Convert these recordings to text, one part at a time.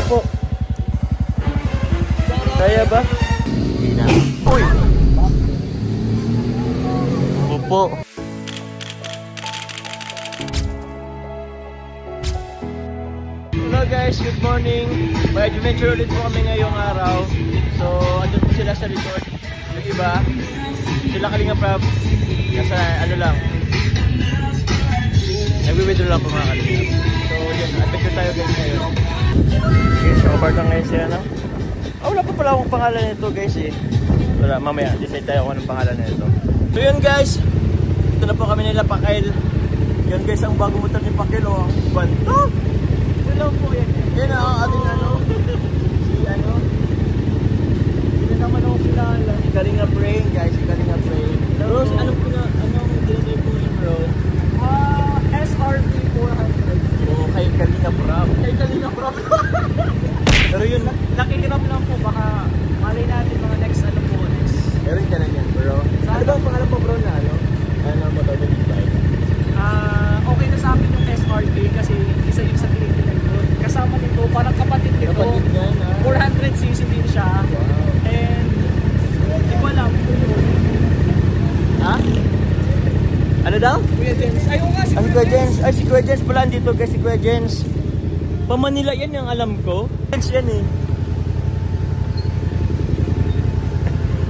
po. Kaya ba? Hindi na. Uy! Opo. Hello guys, good morning. May adventure ulit po kami ngayong araw. So, andun po sila sa resort. Yung iba, sila Kalinga Prab. Nasa ano lang. Nagwi-withdraw lang po mga Kalinga. So, yun, adventure tayo guys ngayon. Okay, so apart lang ngayon sila na. Wala pa pala akong pangalan nito guys eh. Wala, mamaya, decide tayo kung anong pangalan nito. So yun guys, ito na po kami nila Pakil. Yan guys, ang bago motor ni Pakil o. Banto! Hello po yan. Yan ang ating ano. Si ano. Hindi naman ako sila. Si Kalinga Brain guys, si Kalinga Brain. Bro, ano po na, anong dinagay po yun bro? SRP 400. Oo, kay Kalinga Prab. Kay Kalinga Prab. Pero yun, nakikiram lang po, baka malay natin mga next ano po, next. Meron ka na yan bro. Ano ba ang pangalan po bro na ano? Ano mo daw yung design? Okay na sa amin yung SRP kasi isa yung sa Pilipinas doon. Kasama nito, parang kapatid nito. Kapatid yan 400cc din siya. Wow. And, hindi ko alam. Ha? Ano daw? Kuya Jens. Ay, oo nga, si Kuya Jens. Ay, si Kuya Jens pala dito guys, si Kuya Jens. Pa-Manila yan yung alam ko. Jens yan eh.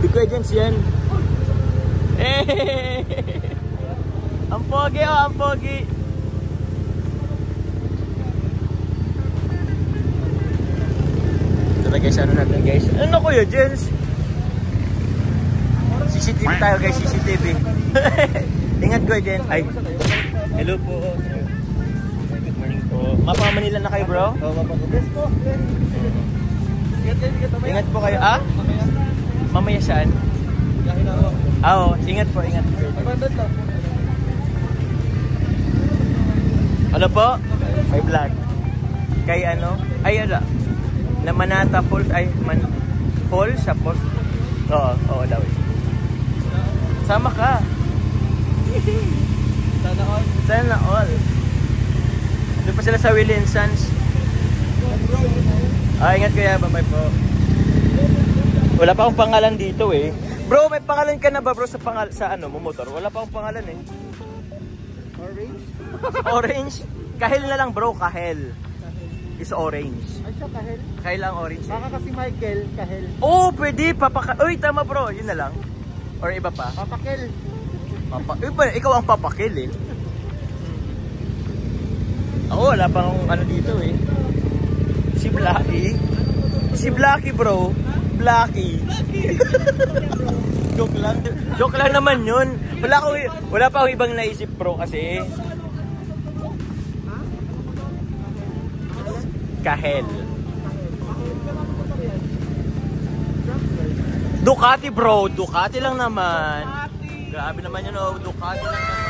Si Kuya Jens yan. Eh, ang pogi oh, ang pogi. Ito na guys, ano natin guys. Ano Kuya Jens? CCTV tayo guys, CCTV. Ingat Kuya Jens. Ay, hello po. Good morning po. Mapa Manila na kayo bro? Oo, mapa. Yes po. Ingat po kayo. Ah? Mamaya saan? Oo, ingat po, ingat. Ano po? May vlog. Kay ano? Ay ala. Na Manata Falls ay Falls sa post. Oo daw. Sama ka. Sana all. Sana all. Doon pa sila sa Willie & Sons. Ingat kuya, bye-bye po. Wala pa akong pangalan dito eh. Bro, may pangalan ka na ba bro sa ano mo motor? Wala pa akong pangalan eh. Orange? Orange? Kahel na lang bro, Kahel. Is orange. Ay siya, Kahel? Kahel lang orange. Baka kasi Michael, Kahel. Oh, pwede. Uy, tama bro. Yun na lang. Or iba pa? Papakil. Ikaw ang papakil eh. Ako wala pang ano dito eh. Si Blacky. Si Blacky bro. Blacky. Joke lang. Joke lang naman yun. Wala pa akong ibang naisip bro kasi. Kahel. Ducati bro. Ducati lang naman. Grabe naman yun oh. Ducati lang naman.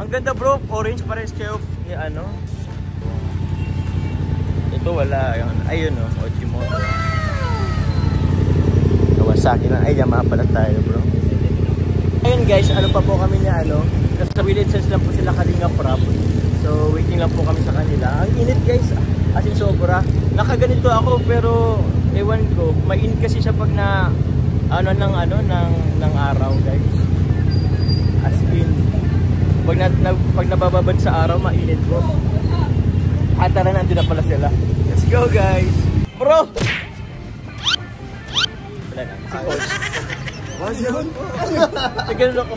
Ang ganda bro, orange pares kayo. Ano? Ito wala. Ayun o, Ojimoto. Kawasaki lang. Ay, Yamaha pala tayo bro. Ayun guys, ano pa po kami niya ano. Nasa Willie & Sons lang po sila Kalinga Prab. So, waiting lang po kami sa kanila. Ang init guys, as in sobra. Nakaganito ako pero ewan ko. Mainit kasi siya pag na ng araw guys. As in pag nabababad sa araw, mainit po. At tara, nandun na pala sila. Let's go guys! Bro! Wala na, si Coach. What's yun? Ganun ako.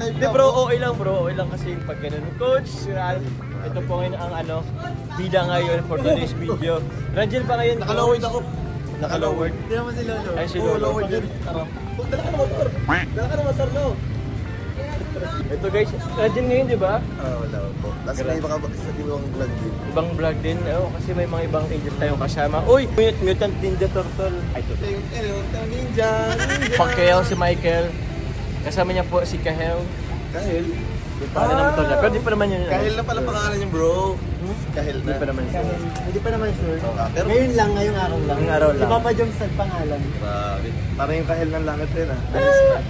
Hindi bro, okay lang bro. Okay lang kasi pag ganun. Coach, ito po ngayon ang bida ngayon for today's video. Ranjel pa ngayon. Nakalowered ako. Nakalowered? Hindi naman si Lolo. Ay si Lolo. Lowered yun. Dala ka na motor. Dala ka na motor no. Ito guys, Ranjel ngayon di ba? Wala po. Last may baka sa ibang vlog din. Ibang vlog din. Kasi may mga ibang angels tayong kasama. Uy! Mutant Ninja Turtle. Ay, Turtle. Ninja. Pakil si Michael. Kasama niya po si Kahel. Kahel? Pangalan ng motor niya. Pero di pa naman yun. Kahel na pala pangalan niya bro. Kahil Hindi na. pa naman sure. Hindi pa naman sure. Pero Ngayon lang, ngayong araw lang. Ngayong araw Si lang. Papa Joms nagpangalan. grabe. Parang yung kahil ng langit rin ah.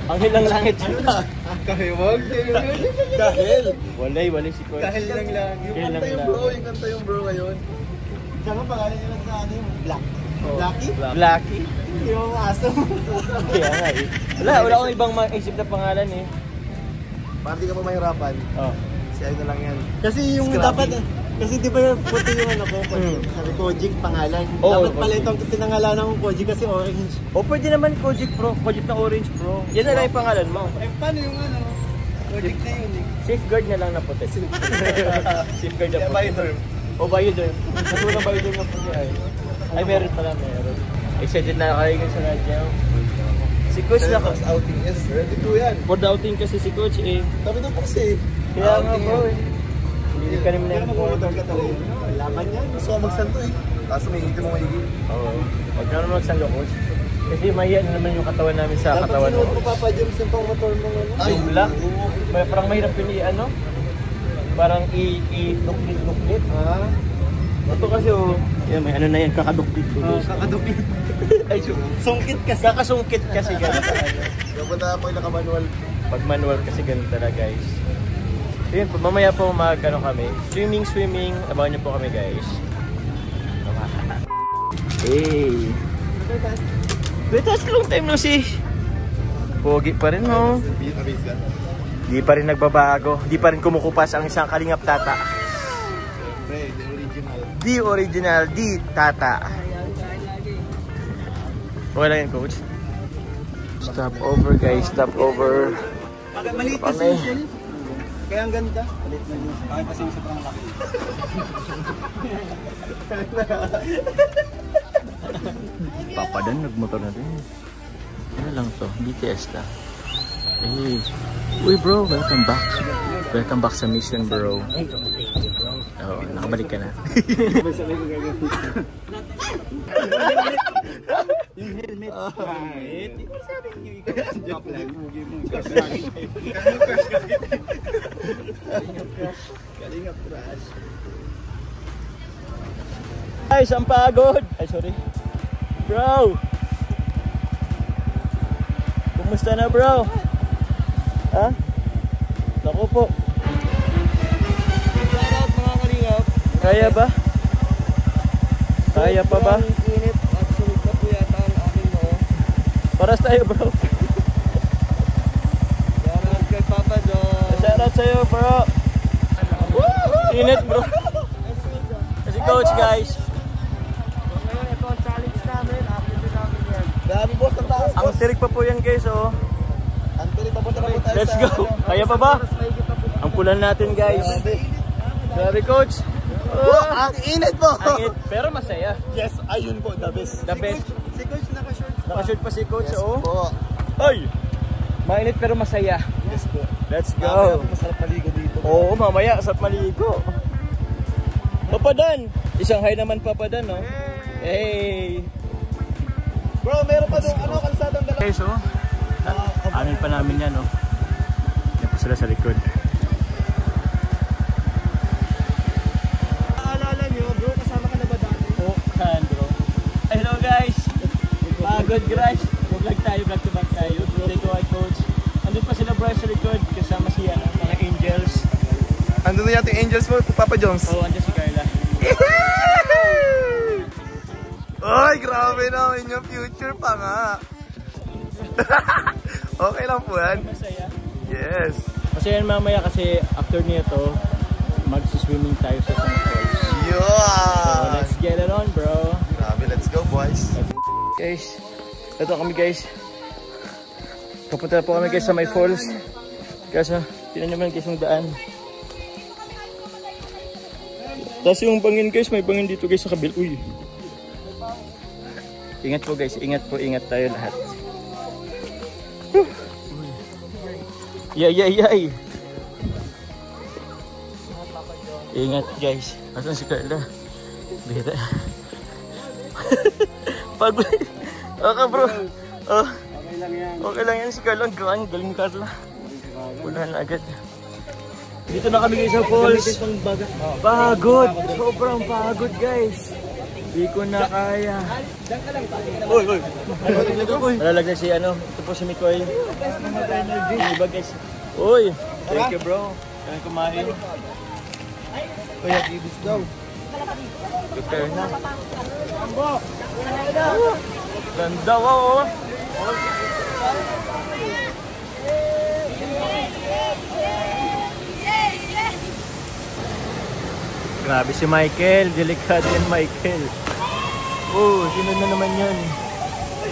Ang hilang langit yun. Kahiwag? Kahil. Walay si Coach. Kahil lang lang. Yung Kahil kanta lang yung lang. bro, yung kanta yung bro ngayon. Tsaka pangalan nila sa ano yung Black. Oh. Blacky? Blacky. Hindi mo aso. Kaya nga eh. Wala akong ibang maisip na pangalan eh. Para di ka pa mahirapan. Oh. Si ano na lang yan. Kasi yung Scrappy. dapat, kasi di ba yung puti yung ano ko, sabi Kojik pangalan. Oo, Dapat pala Kojik. itong pinangalanan kong Kojik kasi orange. O pwede naman Kojik Pro. Kojik na Orange Pro. Yan na lang yung pangalan mo. Eh paano yung ano? Kojik na yun eh. Safeguard na lang na puti. Safeguard na Kaya puti. Bioderm. O Bioderm. Natulang Bioderm na puti ay. Ay meron pala, meron. Excited na kayo sa radyo. Si Coach na Sa outing, yes. Ready to yan. For the outing kasi si Coach eh. Sabi doon po kasi. Kaya nga bro eh. Hindi ka naman Pero na magmumotor ka talaga. Laban yan. Gusto ko magsanto eh. Kaso may hiti mo maigil. Oo. Huwag ka naman magsalo Coach. Kasi mahiya na naman yung katawan namin sa Dapat katawan sinuot mo. mo Papa Joms yung pang motor mo ano. Yung black. Parang mahirap yun ano. Parang i-duklit. Ah, Ito kasi oh. Yan, may ano na yan. Kakaduklit ko. kakadupit. Ay, Sungkit kasi. kakasungkit kasi ganun. Kapag na pag naka-manual. Pag manual kasi ganun talaga guys. So yun, mamaya po ano kami. Swimming. Abangan niyo po kami guys. Hey! Wait, that's long time no see. Pogi pa rin no. Di pa rin nagbabago. Di pa rin kumukupas ang isang Kalingap Tata. Pre, the original. Di original, di Tata. Okay lang yan coach. Stop over guys, stop over. Maliit kasi yung shell. Kaya ang ganda. Maliit na yun. Bakit kasi yung sobrang laki. Papadan, nagmotor na rin. Ano lang to? BTS na. Hey. Uy bro, welcome back. Welcome back sa mission bro. Oo, nakabalik ka na. Yung helmet. Kahit. Joke lang. Kalingap crush. Guys, ang pagod! Ay, sorry. Bro! Kumusta na bro? Ha? Naku po. Shoutout mga Kalingap. Kaya ba? Kaya pa ba? Init at sulit na po yata ang aking noo. Paras tayo bro. Shoutout kay Papa Joms. Shoutout sa'yo bro. Init bro. Kasi coach guys. Ngayon, ito ang challenge namin. After namin yan. Grabe boss, ang taas Ang tirik pa po yan guys oh. Ang tuloy papunta na po tayo Let's sa go. ano. Kaya pa ba? Ang pulan natin guys. Grabe coach. Ang init po! Ang init, pero masaya. Yes, ayun po, the best. The best. Si Coach naka-shorts pa. Nakashoot pa si coach Yes oh. po. Ay! Mainit pero masaya. Yes po. Let's Mamaya go. po masarap maligo dito. Oo, mamaya sa maligo. Papadan. Isang hi naman Papadan, no? Hey! Bro, meron pa doon ano, kalsadang dalawa. Okay, so, anin pa namin yan, no? Yan po sila sa likod. Naalala nyo, bro, kasama ka na ba dati? Oh, Sandro. Hello guys! Pagod Grash. Vlog tayo, vlog to vlog tayo. Today ko ay coach. Andun pa sila bro sa likod kasama si mga angels. Andun na yata yung angels mo, Papa Joms. Oh, andyan si Carla. Ay, grabe naman yung future pa nga. Okay lang po yan. Masaya. Yes. Masaya yan mamaya kasi after nito, mag-swimming tayo sa San Falls. So, Yun! let's get it on, bro. Grabe, let's go boys. Guys, ito kami guys. Kapunta na po kami guys sa may falls. Kasi, tinan naman guys yung daan. Tapos yung bangin guys, may bangin dito guys sa kabil. Uy. Ingat po guys, ingat tayo lahat. Yay. Ingat guys. Asan si Carla? Bira. Pagod. Okay bro. Oh. Okay lang yan si Carla. Ang galing ni Carla. Wala na agad. Dito na kami guys sa falls. Pagod. Sobrang pagod guys. Di ko na kaya. Uy, uy. Malalagay si ano. Ito po si Mikoy. Iba guys. Uy. Thank you bro. Kaya kumain. Kuya, ibis daw. Prepare na. Ganda wow. Grabe si Michael. Delikado yan Michael. Oh, sino na naman yun?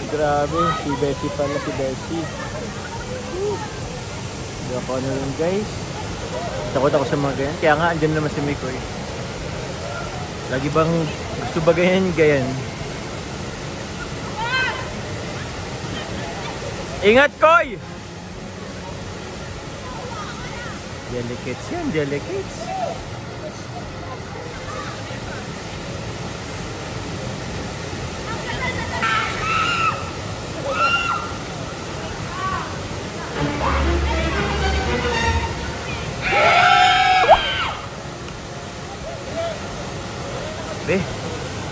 Grabe. Si Bessie pala, si Bessie. Hindi ako ano yun guys. Takot ako sa mga ganyan. Kaya nga, andyan naman si Mikoy. Lagi bang gusto ba ganyan? Ingat, Koy! Delicates yan, delicates.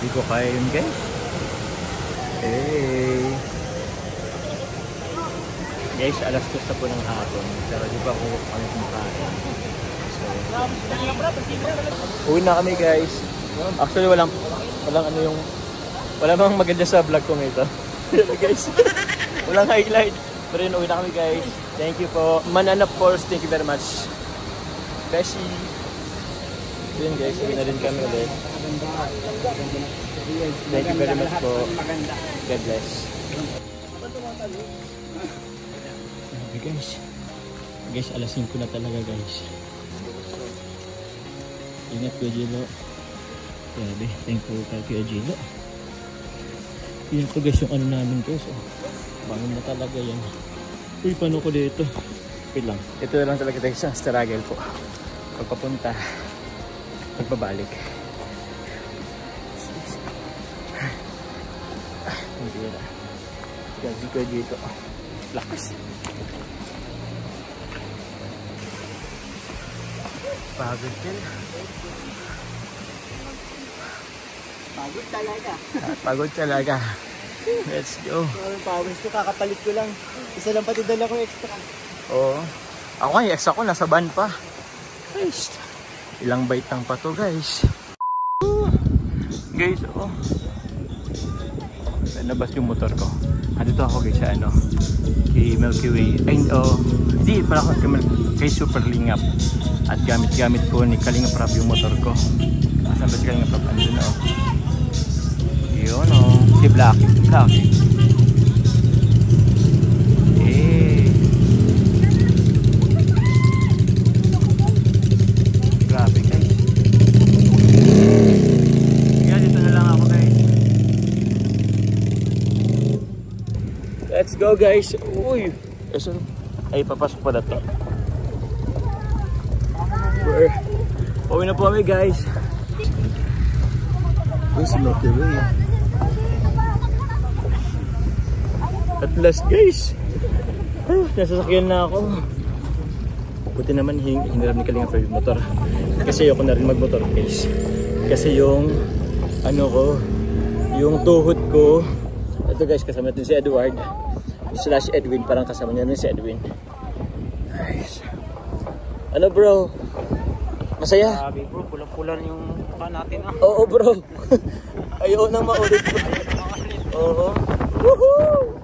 Hindi ko kaya yun guys. Hey. Guys, alas 2 na po ng hapon. Pero di ba kami kumakain. So, uwi na kami guys. Actually walang mang maganda sa vlog ko ito. Guys, walang highlight. Pero yun, uwi na kami guys. Thank you po. Mananap Falls, thank you very much. Beshi. Yun guys, uwi na rin kami ulit. Thank you very much po. God bless. Guys, alas 5 na talaga guys. Ingat Kuya Gilo. Grabe, thankful kay Kuya Gilo. Yan po guys yung ano namin guys. Bangon na talaga yan. Uy, paano ko dito? Wait lang. Ito na lang talaga guys sa struggle po. Pagpapunta, pagbabalik. Hindi na. Gabi ko dito. Lakas. Pagod din. Pagod talaga. Pagod talaga. Let's go. Pawis ko, kakapalit ko lang. Isa lang pati dala ko extra. Oo. Ako nga, ex ako, nasa van pa. Guys, ilang bite lang pa to guys. Guys, oh. Nabas yung motor ko. Andito ako guys sa ano, kay Milky Way. Ay, hindi, pala ako kay Super Lingap. At gamit-gamit ko ni Kalingap Rap yung motor ko. Asan ba si Kalingap Rap? Andun na oh. Yun oh. Si Blacky. Grabe guys. Kaya dito na lang ako guys. Let's go guys. Uy. Ay, papasok pa na to. Pauwi na po kami guys. Uy, si Milky Way. At last guys. Nasasakyan na ako. Buti naman hinarap ni Kalingap yung motor. Kasi ayoko na rin magmotor guys. Kasi yung ano ko, yung tuhod ko. Ito guys, kasama natin si Edward / Edwin, parang kasama niya rin si Edwin. Nice. Ano bro? Masaya? Sabi bro, pulang-pulan yung mukha natin ah. Oo bro. Ayaw nang maulit bro. Oo. Woohoo!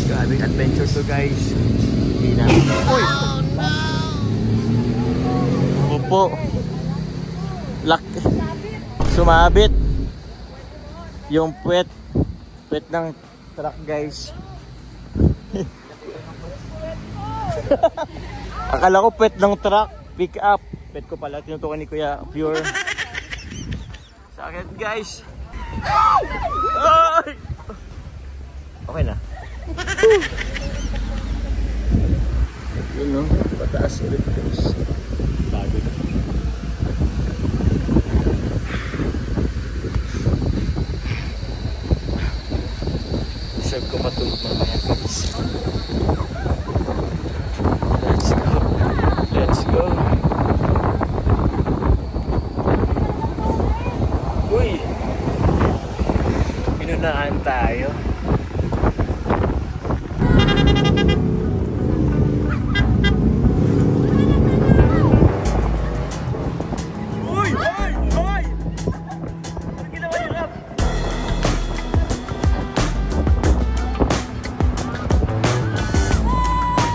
Grabe adventure to guys. Hindi na. Uy! Opo. Sumabit. Yung puwet ng truck guys. Akala ko puwet ng truck. Pick up. Puwet ko pala. Tinutukan ni Kuya Pure. Sakit guys. Okay na. Yun no, pataas ulit guys. Bago na. Deserve ko matulog mamaya guys. Let's go. Let's go. Uy! Pinunaan tayo. Uy! Hoy! Hoy! Ano ginawa niyo, Rap?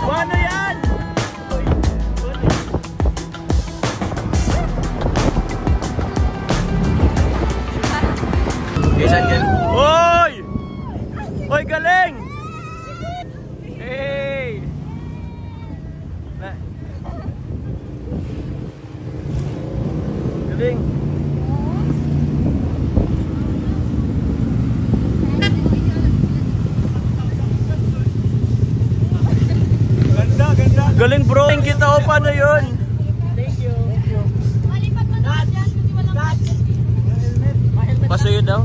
Paano yan? Uy! Uy! Isan yan? Uy! Uy, galing! Hey! Na. Galing! Ganda, ganda! Galing bro! Kita ko paano yun? Thank you. Paso yun daw?